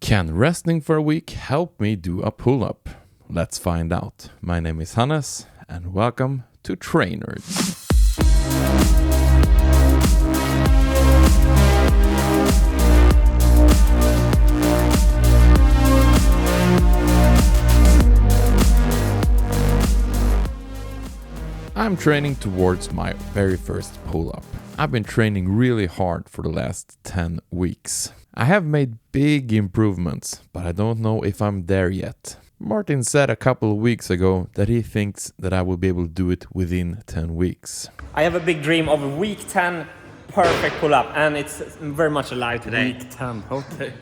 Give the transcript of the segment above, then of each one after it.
Can resting for a week help me do a pull-up? Let's find out. My name is Hannes and welcome to Trainerds. I'm training towards my very first pull-up. I've been training really hard for the last 10 weeks. I have made big improvements, but I don't know if I'm there yet. Martin said a couple of weeks ago that he thinks that I will be able to do it within 10 weeks. I have a big dream of week 10 perfect pull-up, and it's very much alive today. Week 10, okay.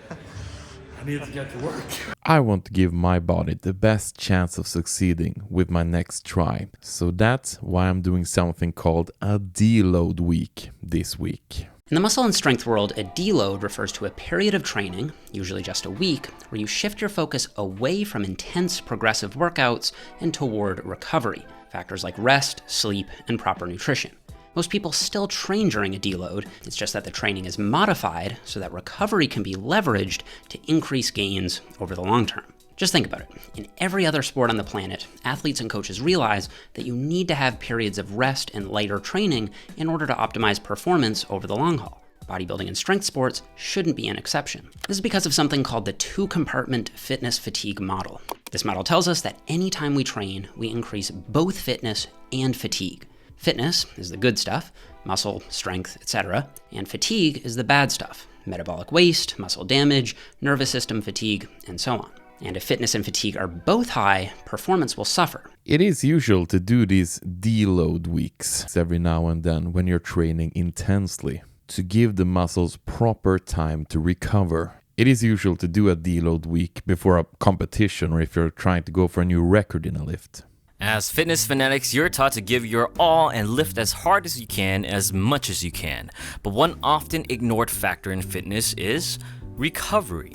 I need to get to work. I want to give my body the best chance of succeeding with my next try. So that's why I'm doing something called a deload week this week. In the muscle and strength world, a deload refers to a period of training, usually just a week, where you shift your focus away from intense progressive workouts and toward recovery, factors like rest, sleep, and proper nutrition. Most people still train during a deload, it's just that the training is modified so that recovery can be leveraged to increase gains over the long term. Just think about it. In every other sport on the planet, athletes and coaches realize that you need to have periods of rest and lighter training in order to optimize performance over the long haul. Bodybuilding and strength sports shouldn't be an exception. This is because of something called the two-compartment fitness fatigue model. This model tells us that anytime we train, we increase both fitness and fatigue. Fitness is the good stuff, muscle, strength, etc., and fatigue is the bad stuff, metabolic waste, muscle damage, nervous system fatigue, and so on. And if fitness and fatigue are both high, performance will suffer. It is usual to do these deload weeks every now and then when you're training intensely to give the muscles proper time to recover. It is usual to do a deload week before a competition or if you're trying to go for a new record in a lift. As fitness fanatics, you're taught to give your all and lift as hard as you can, as much as you can. But one often ignored factor in fitness is recovery.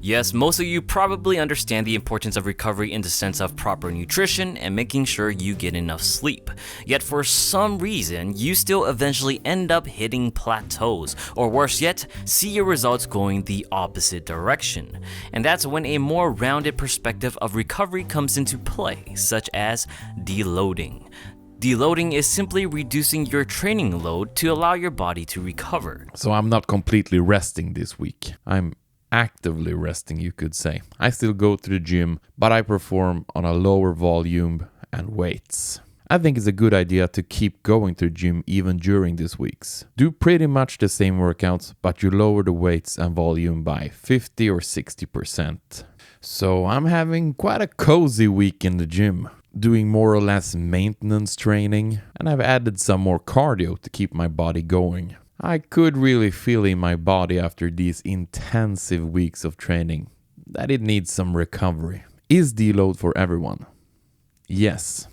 Yes, most of you probably understand the importance of recovery in the sense of proper nutrition and making sure you get enough sleep. Yet for some reason, you still eventually end up hitting plateaus, or worse yet, see your results going the opposite direction. And that's when a more rounded perspective of recovery comes into play, such as deloading. Deloading is simply reducing your training load to allow your body to recover. So I'm not completely resting this week. I'm actively resting, you could say. I still go to the gym, but I perform on a lower volume and weights. I think it's a good idea to keep going to the gym even during these weeks. Do pretty much the same workouts, but you lower the weights and volume by 50 or 60%. So I'm having quite a cozy week in the gym, doing more or less maintenance training, and I've added some more cardio to keep my body going. I could really feel in my body after these intensive weeks of training that it needs some recovery. Is deload for everyone? Yes,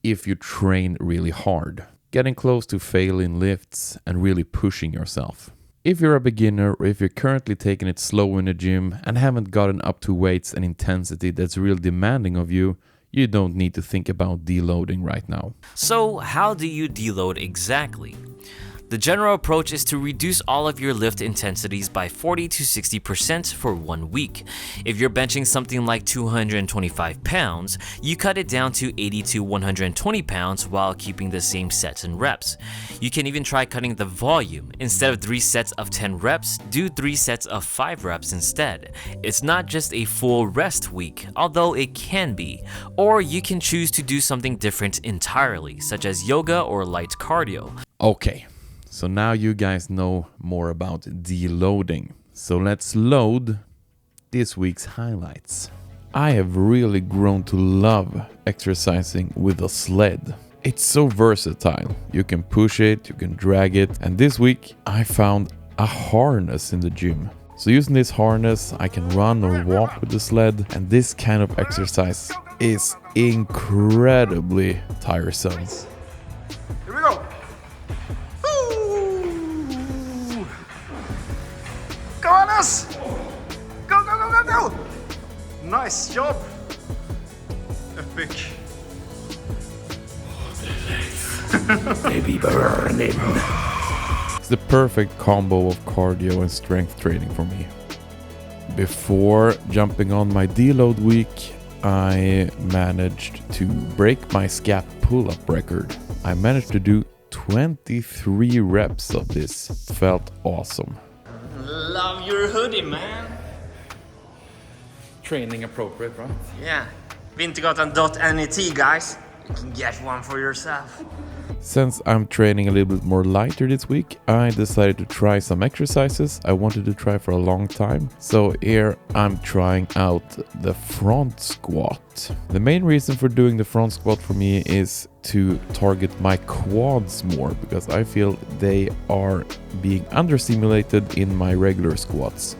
if you train really hard, getting close to failing lifts and really pushing yourself. If you're a beginner or if you're currently taking it slow in the gym and haven't gotten up to weights and intensity that's real demanding of you, you don't need to think about deloading right now. So how do you deload exactly? The general approach is to reduce all of your lift intensities by 40 to 60% for 1 week. If you're benching something like 225 pounds, you cut it down to 80 to 120 pounds while keeping the same sets and reps. You can even try cutting the volume. Instead of 3 sets of 10 reps, do 3 sets of 5 reps instead. It's not just a full rest week, although it can be. Or you can choose to do something different entirely, such as yoga or light cardio. Okay. So now you guys know more about deloading. So let's load this week's highlights. I have really grown to love exercising with a sled. It's so versatile. You can push it, you can drag it. And this week I found a harness in the gym. So using this harness, I can run or walk with the sled. And this kind of exercise is incredibly tiresome. Here we go. Go on us! Go, go, go, go, go! Nice job! Epic. Baby burning. It's the perfect combo of cardio and strength training for me. Before jumping on my deload week, I managed to break my scap pull-up record. I managed to do 23 reps of this. Felt awesome. Love your hoodie, man. Training appropriate, right? Yeah. Vintergatan.net, guys. You can get one for yourself. Since I'm training a little bit more lighter this week, I decided to try some exercises I wanted to try for a long time. So here I'm trying out the front squat. The main reason for doing the front squat for me is to target my quads more, because I feel they are being understimulated in my regular squats.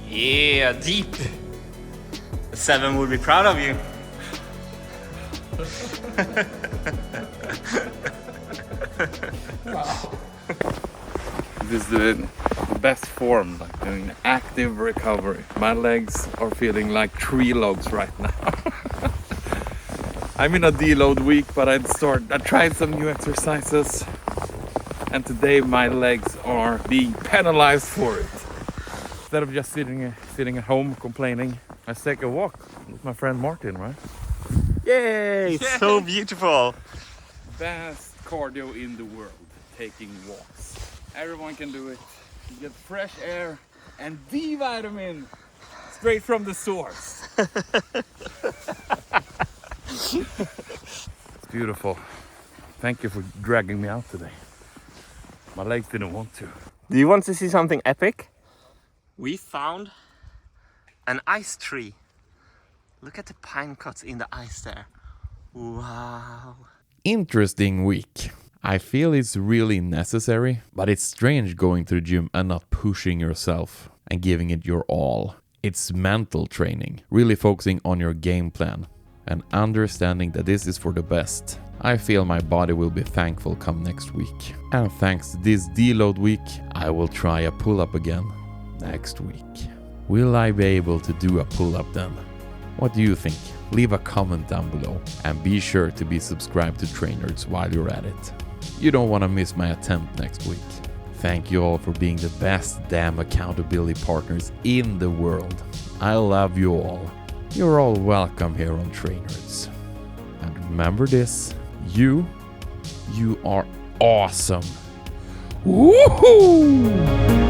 Yeah, deep. 7 would be proud of you. This is the best form, like doing active recovery. My legs are feeling like tree logs right now. I'm in a deload week, but I tried some new exercises, and today my legs are being penalized for it. Instead of just sitting at home complaining, I take a walk with my friend Martin, right? Yay! So beautiful. Best cardio in the world, taking walks. Everyone can do it. You get fresh air and D vitamin straight from the source. It's beautiful. Thank you for dragging me out today. My legs didn't want to. Do you want to see something epic? We found an ice tree. Look at the pine cuts in the ice there. Wow. Interesting week. I feel it's really necessary, but it's strange going to the gym and not pushing yourself and giving it your all. It's mental training, really focusing on your game plan and understanding that this is for the best. I feel my body will be thankful come next week. And thanks to this deload week, I will try a pull-up again next week. Will I be able to do a pull-up then? What do you think? Leave a comment down below and be sure to be subscribed to Trainerds while you're at it. You don't want to miss my attempt next week. Thank you all for being the best damn accountability partners in the world. I love you all. You're all welcome here on Trainerds. And remember this, you are awesome. Woohoo!